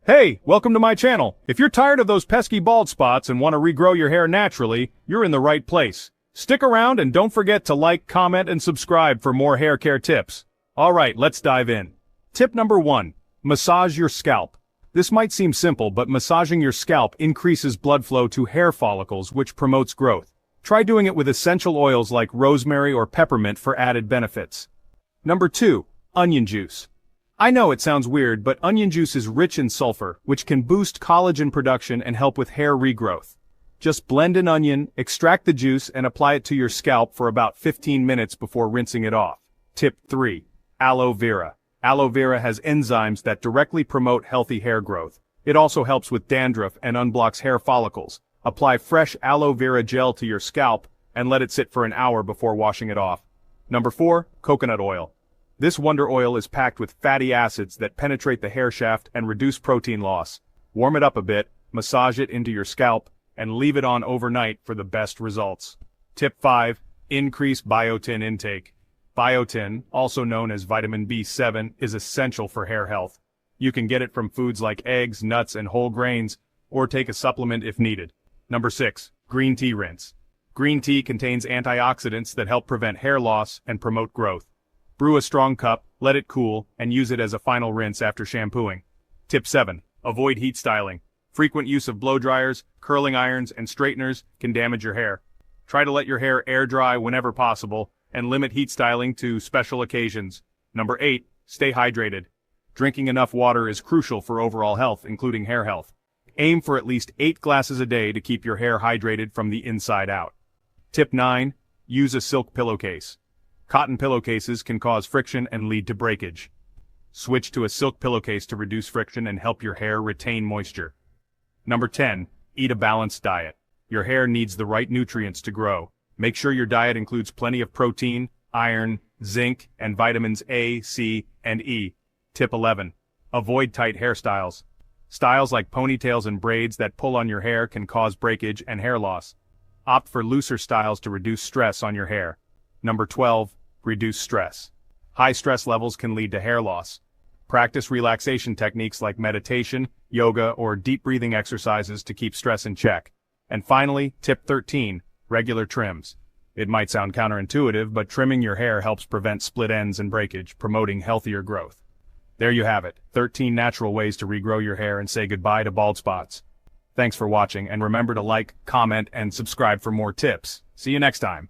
Hey, welcome to my channel. If you're tired of those pesky bald spots and want to regrow your hair naturally, you're in the right place. Stick around and don't forget to like, comment, and subscribe for more hair care tips. Alright, let's dive in. Tip number 1. Massage your scalp. This might seem simple, but massaging your scalp increases blood flow to hair follicles, which promotes growth. Try doing it with essential oils like rosemary or peppermint for added benefits. Number 2. Onion juice. I know it sounds weird, but onion juice is rich in sulfur, which can boost collagen production and help with hair regrowth. Just blend an onion, extract the juice, and apply it to your scalp for about 15 minutes before rinsing it off. Tip 3. Aloe vera. Aloe vera has enzymes that directly promote healthy hair growth. It also helps with dandruff and unblocks hair follicles. Apply fresh aloe vera gel to your scalp and let it sit for an hour before washing it off. Number 4. Coconut oil. This wonder oil is packed with fatty acids that penetrate the hair shaft and reduce protein loss. Warm it up a bit, massage it into your scalp, and leave it on overnight for the best results. Tip 5. Increase biotin intake. Biotin, also known as vitamin B7, is essential for hair health. You can get it from foods like eggs, nuts, and whole grains, or take a supplement if needed. Number 6. Green tea rinse. Green tea contains antioxidants that help prevent hair loss and promote growth. Brew a strong cup, let it cool, and use it as a final rinse after shampooing. Tip 7. Avoid heat styling. Frequent use of blow dryers, curling irons, and straighteners can damage your hair. Try to let your hair air dry whenever possible, and limit heat styling to special occasions. Number 8. Stay hydrated. Drinking enough water is crucial for overall health, including hair health. Aim for at least 8 glasses a day to keep your hair hydrated from the inside out. Tip 9. Use a silk pillowcase. Cotton pillowcases can cause friction and lead to breakage. Switch to a silk pillowcase to reduce friction and help your hair retain moisture. Number 10. Eat a balanced diet. Your hair needs the right nutrients to grow. Make sure your diet includes plenty of protein, iron, zinc, and vitamins A, C, and E. Tip 11. Avoid tight hairstyles. Styles like ponytails and braids that pull on your hair can cause breakage and hair loss. Opt for looser styles to reduce stress on your hair. Number 12. Reduce stress. High stress levels can lead to hair loss. Practice relaxation techniques like meditation, yoga, or deep breathing exercises to keep stress in check. And finally, tip 13. Regular trims. It might sound counterintuitive, but trimming your hair helps prevent split ends and breakage, promoting healthier growth. There you have it, 13 natural ways to regrow your hair and say goodbye to bald spots. Thanks for watching, and remember to like, comment, and subscribe for more tips. See you next time.